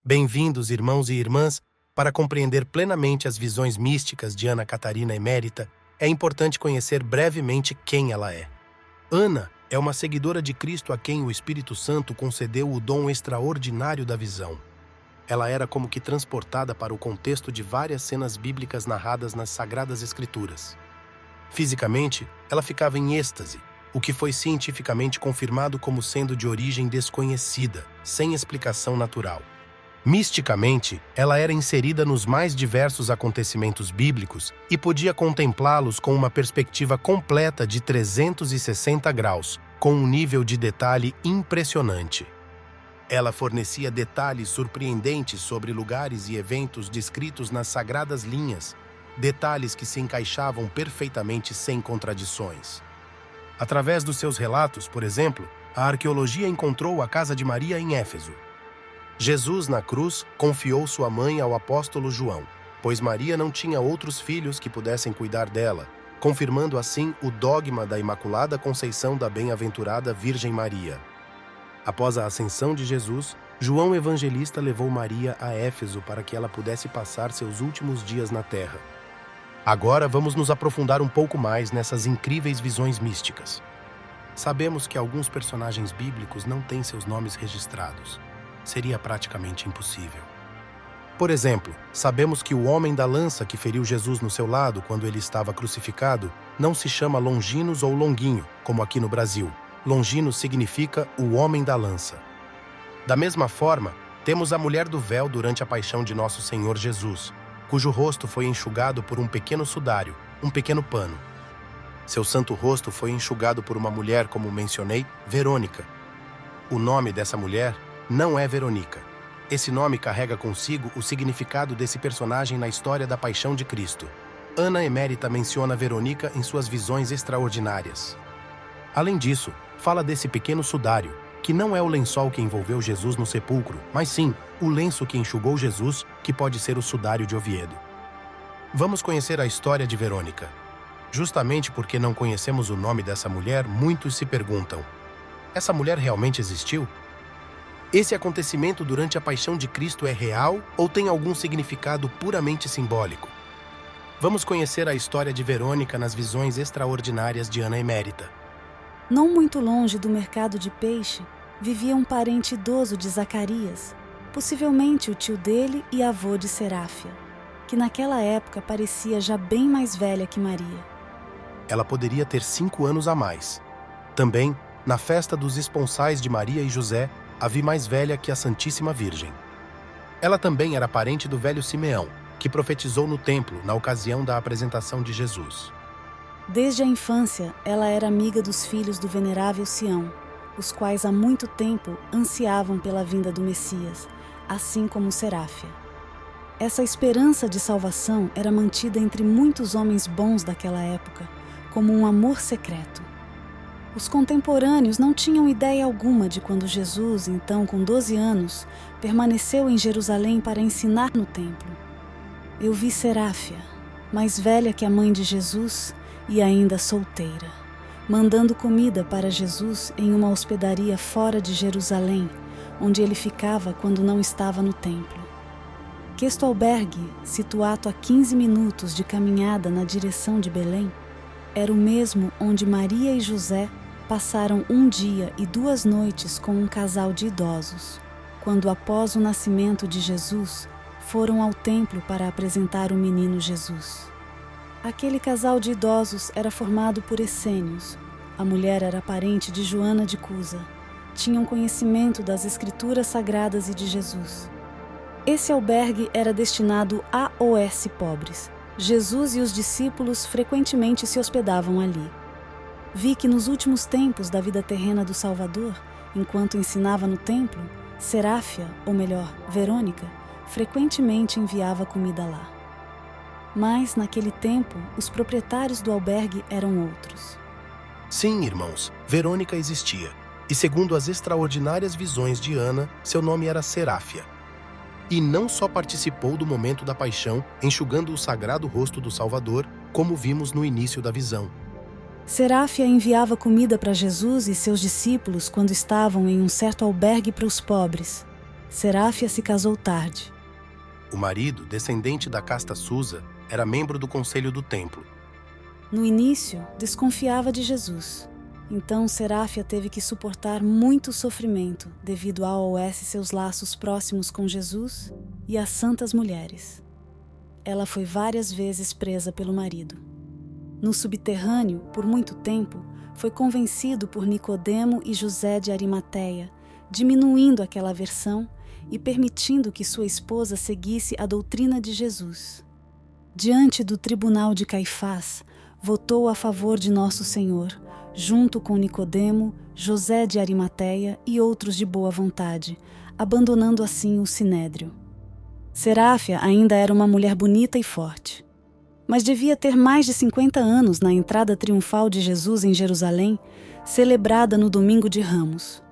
Bem-vindos, irmãos e irmãs. Para compreender plenamente as visões místicas de Ana Catarina Emérita, é importante conhecer brevemente quem ela é. Ana é uma seguidora de Cristo a quem o Espírito Santo concedeu o dom extraordinário da visão. Ela era como que transportada para o contexto de várias cenas bíblicas narradas nas Sagradas Escrituras. Fisicamente, ela ficava em êxtase, o que foi cientificamente confirmado como sendo de origem desconhecida, sem explicação natural. Misticamente, ela era inserida nos mais diversos acontecimentos bíblicos e podia contemplá-los com uma perspectiva completa de 360 graus, com um nível de detalhe impressionante. Ela fornecia detalhes surpreendentes sobre lugares e eventos descritos nas sagradas linhas, detalhes que se encaixavam perfeitamente sem contradições. Através dos seus relatos, por exemplo, a arqueologia encontrou a casa de Maria em Éfeso. Jesus, na cruz, confiou sua mãe ao apóstolo João, pois Maria não tinha outros filhos que pudessem cuidar dela, confirmando assim o dogma da Imaculada Conceição da Bem-aventurada Virgem Maria. Após a ascensão de Jesus, João Evangelista levou Maria a Éfeso para que ela pudesse passar seus últimos dias na terra. Agora vamos nos aprofundar um pouco mais nessas incríveis visões místicas. Sabemos que alguns personagens bíblicos não têm seus nomes registrados. Seria praticamente impossível. Por exemplo, sabemos que o homem da lança que feriu Jesus no seu lado quando ele estava crucificado não se chama Longinos ou Longuinho, como aqui no Brasil. Longinos significa o homem da lança. Da mesma forma, temos a mulher do véu durante a paixão de nosso Senhor Jesus, cujo rosto foi enxugado por um pequeno sudário, um pequeno pano. Seu santo rosto foi enxugado por uma mulher, como mencionei, Verônica. O nome dessa mulher não é Veronica. Esse nome carrega consigo o significado desse personagem na história da paixão de Cristo. Ana Emérita menciona Verônica em suas visões extraordinárias. Além disso, fala desse pequeno sudário, que não é o lençol que envolveu Jesus no sepulcro, mas sim o lenço que enxugou Jesus, que pode ser o sudário de Oviedo. Vamos conhecer a história de Verônica. Justamente porque não conhecemos o nome dessa mulher, muitos se perguntam: essa mulher realmente existiu? Esse acontecimento durante a paixão de Cristo é real ou tem algum significado puramente simbólico? Vamos conhecer a história de Verônica nas visões extraordinárias de Ana Emérita. Não muito longe do mercado de peixe, vivia um parente idoso de Zacarias, possivelmente o tio dele e avô de Seráfia, que naquela época parecia já bem mais velha que Maria. Ela poderia ter 5 anos a mais. Também, na festa dos esponsais de Maria e José, a vi mais velha que a Santíssima Virgem. Ela também era parente do velho Simeão, que profetizou no templo na ocasião da apresentação de Jesus. Desde a infância, ela era amiga dos filhos do venerável Sião, os quais há muito tempo ansiavam pela vinda do Messias, assim como Seráfia. Essa esperança de salvação era mantida entre muitos homens bons daquela época, como um amor secreto. Os contemporâneos não tinham ideia alguma de quando Jesus, então com 12 anos, permaneceu em Jerusalém para ensinar no templo. Eu vi Seráfia, mais velha que a mãe de Jesus e ainda solteira, mandando comida para Jesus em uma hospedaria fora de Jerusalém, onde ele ficava quando não estava no templo. Este albergue, situado a 15 minutos de caminhada na direção de Belém, era o mesmo onde Maria e José passaram um dia e 2 noites com um casal de idosos, quando após o nascimento de Jesus, foram ao templo para apresentar o menino Jesus. Aquele casal de idosos era formado por essênios. A mulher era parente de Joana de Cusa. Tinham conhecimento das Escrituras Sagradas e de Jesus. Esse albergue era destinado a OS pobres. Jesus e os discípulos frequentemente se hospedavam ali. Vi que nos últimos tempos da vida terrena do Salvador, enquanto ensinava no templo, Seráfia, ou melhor, Verônica, frequentemente enviava comida lá. Mas, naquele tempo, os proprietários do albergue eram outros. Sim, irmãos, Verônica existia. E segundo as extraordinárias visões de Ana, seu nome era Seráfia. E não só participou do momento da paixão, enxugando o sagrado rosto do Salvador, como vimos no início da visão. Seráfia enviava comida para Jesus e seus discípulos quando estavam em um certo albergue para os pobres. Seráfia se casou tarde. O marido, descendente da casta Susa, era membro do conselho do templo. No início, desconfiava de Jesus. Então Seráfia teve que suportar muito sofrimento devido a AOS seus laços próximos com Jesus e as santas mulheres. Ela foi várias vezes presa pelo marido. No subterrâneo, por muito tempo, foi convencido por Nicodemo e José de Arimateia, diminuindo aquela aversão e permitindo que sua esposa seguisse a doutrina de Jesus. Diante do tribunal de Caifás, votou a favor de Nosso Senhor, junto com Nicodemo, José de Arimateia e outros de boa vontade, abandonando assim o sinédrio. Seráfia ainda era uma mulher bonita e forte, mas devia ter mais de 50 anos na entrada triunfal de Jesus em Jerusalém, celebrada no Domingo de Ramos.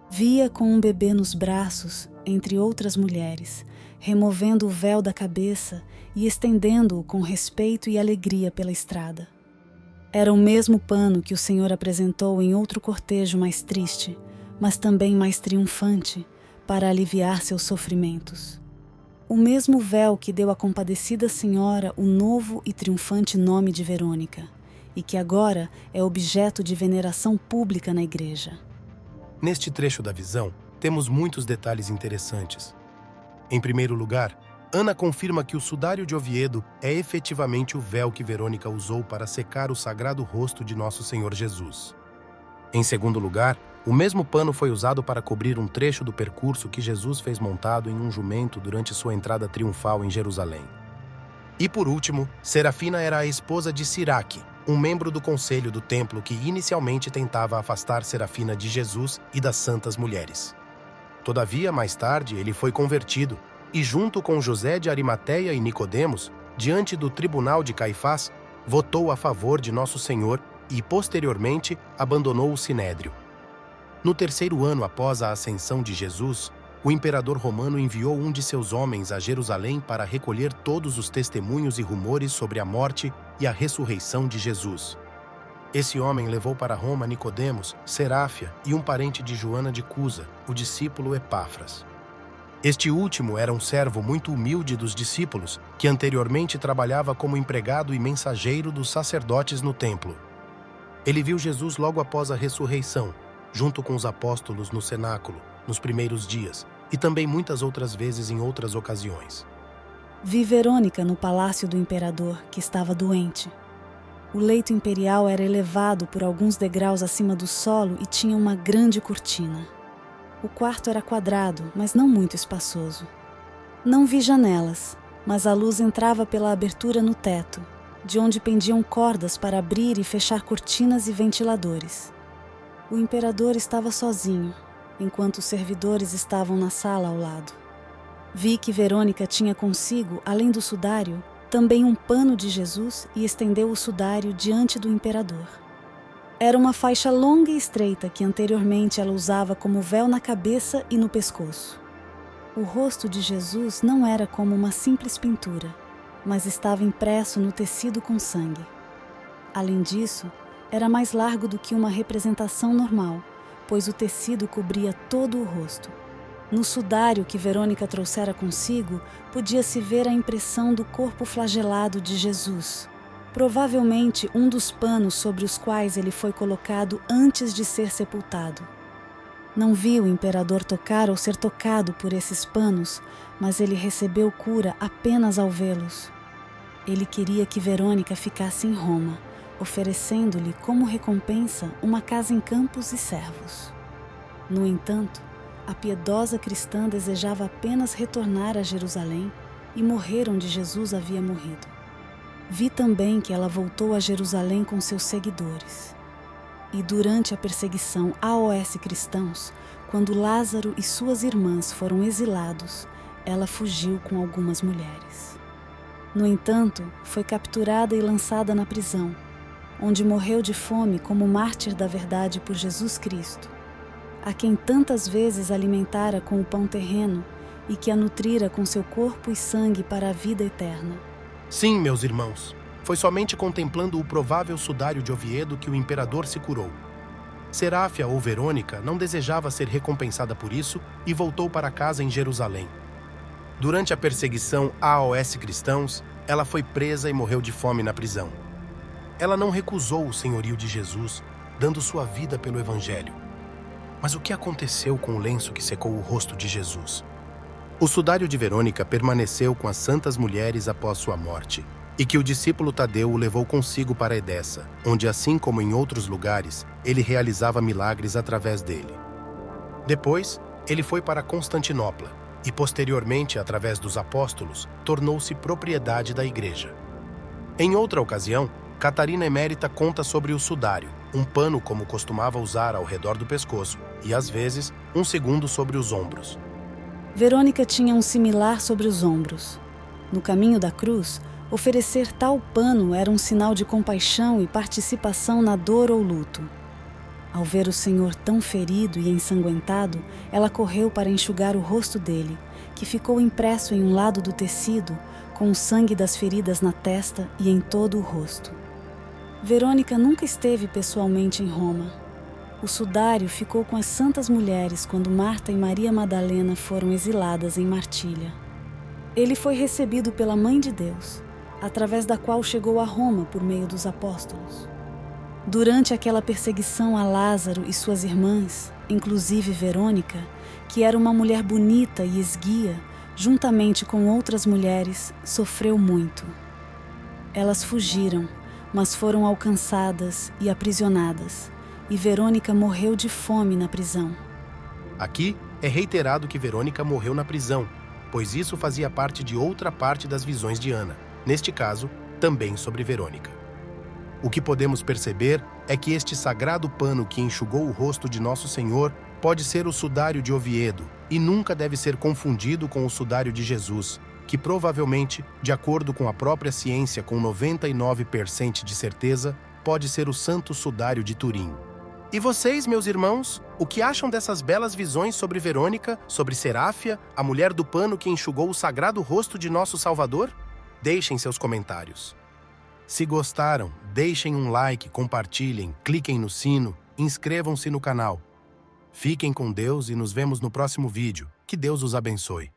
Via com um bebê nos braços, entre outras mulheres, removendo o véu da cabeça e estendendo-o com respeito e alegria pela estrada. Era o mesmo pano que o Senhor apresentou em outro cortejo mais triste, mas também mais triunfante, para aliviar seus sofrimentos. O mesmo véu que deu à compadecida senhora o novo e triunfante nome de Verônica, e que agora é objeto de veneração pública na igreja. Neste trecho da visão, temos muitos detalhes interessantes. Em primeiro lugar, Ana confirma que o sudário de Oviedo é efetivamente o véu que Verônica usou para secar o sagrado rosto de Nosso Senhor Jesus. Em segundo lugar, o mesmo pano foi usado para cobrir um trecho do percurso que Jesus fez montado em um jumento durante sua entrada triunfal em Jerusalém. E por último, Serafina era a esposa de Siraque, um membro do conselho do templo que inicialmente tentava afastar Serafina de Jesus e das santas mulheres. Todavia, mais tarde, ele foi convertido e, junto com José de Arimateia e Nicodemos, diante do tribunal de Caifás, votou a favor de Nosso Senhor e, posteriormente, abandonou o sinédrio. No terceiro ano após a ascensão de Jesus, o imperador romano enviou um de seus homens a Jerusalém para recolher todos os testemunhos e rumores sobre a morte e a ressurreição de Jesus. Esse homem levou para Roma Nicodemos, Seráfia e um parente de Joana de Cusa, o discípulo Epáfras. Este último era um servo muito humilde dos discípulos, que anteriormente trabalhava como empregado e mensageiro dos sacerdotes no templo. Ele viu Jesus logo após a ressurreição, junto com os apóstolos no cenáculo, nos primeiros dias, e também muitas outras vezes em outras ocasiões. Vi Verônica no palácio do imperador, que estava doente. O leito imperial era elevado por alguns degraus acima do solo e tinha uma grande cortina. O quarto era quadrado, mas não muito espaçoso. Não vi janelas, mas a luz entrava pela abertura no teto, de onde pendiam cordas para abrir e fechar cortinas e ventiladores. O imperador estava sozinho, enquanto os servidores estavam na sala ao lado. Vi que Verônica tinha consigo, além do sudário, também um pano de Jesus e estendeu o sudário diante do imperador. Era uma faixa longa e estreita que anteriormente ela usava como véu na cabeça e no pescoço. O rosto de Jesus não era como uma simples pintura, mas estava impresso no tecido com sangue. Além disso, era mais largo do que uma representação normal, pois o tecido cobria todo o rosto. No sudário que Verônica trouxera consigo, podia-se ver a impressão do corpo flagelado de Jesus, provavelmente um dos panos sobre os quais ele foi colocado antes de ser sepultado. Não vi o imperador tocar ou ser tocado por esses panos, mas ele recebeu cura apenas ao vê-los. Ele queria que Verônica ficasse em Roma, oferecendo-lhe como recompensa uma casa em campos e servos. No entanto, a piedosa cristã desejava apenas retornar a Jerusalém e morrer onde Jesus havia morrido. Vi também que ela voltou a Jerusalém com seus seguidores. E durante a perseguição aos cristãos, quando Lázaro e suas irmãs foram exilados, ela fugiu com algumas mulheres. No entanto, foi capturada e lançada na prisão, onde morreu de fome como mártir da verdade por Jesus Cristo, a quem tantas vezes alimentara com o pão terreno e que a nutrira com seu corpo e sangue para a vida eterna. Sim, meus irmãos, foi somente contemplando o provável sudário de Oviedo que o imperador se curou. Seráfia ou Verônica não desejava ser recompensada por isso e voltou para casa em Jerusalém. Durante a perseguição aos cristãos, ela foi presa e morreu de fome na prisão. Ela não recusou o senhorio de Jesus, dando sua vida pelo Evangelho. Mas o que aconteceu com o lenço que secou o rosto de Jesus? O sudário de Verônica permaneceu com as santas mulheres após sua morte, e que o discípulo Tadeu o levou consigo para Edessa, onde, assim como em outros lugares, ele realizava milagres através dele. Depois, ele foi para Constantinopla e, posteriormente, através dos apóstolos, tornou-se propriedade da igreja. Em outra ocasião, Catarina Emérita conta sobre o sudário, um pano como costumava usar ao redor do pescoço, e, às vezes, um segundo sobre os ombros. Verônica tinha um similar sobre os ombros. No caminho da cruz, oferecer tal pano era um sinal de compaixão e participação na dor ou luto. Ao ver o Senhor tão ferido e ensanguentado, ela correu para enxugar o rosto dele, que ficou impresso em um lado do tecido, com o sangue das feridas na testa e em todo o rosto. Verônica nunca esteve pessoalmente em Roma. O sudário ficou com as santas mulheres quando Marta e Maria Madalena foram exiladas em Martília. Ele foi recebido pela Mãe de Deus, através da qual chegou a Roma por meio dos apóstolos. Durante aquela perseguição a Lázaro e suas irmãs, inclusive Verônica, que era uma mulher bonita e esguia, juntamente com outras mulheres, sofreu muito. Elas fugiram, mas foram alcançadas e aprisionadas, e Verônica morreu de fome na prisão. Aqui é reiterado que Verônica morreu na prisão, pois isso fazia parte de outra parte das visões de Ana, neste caso, também sobre Verônica. O que podemos perceber é que este sagrado pano que enxugou o rosto de Nosso Senhor pode ser o sudário de Oviedo e nunca deve ser confundido com o sudário de Jesus, que provavelmente, de acordo com a própria ciência com 99% de certeza, pode ser o Santo Sudário de Turim. E vocês, meus irmãos, o que acham dessas belas visões sobre Verônica, sobre Seráfia, a mulher do pano que enxugou o sagrado rosto de nosso Salvador? Deixem seus comentários. Se gostaram, deixem um like, compartilhem, cliquem no sino, inscrevam-se no canal. Fiquem com Deus e nos vemos no próximo vídeo. Que Deus os abençoe.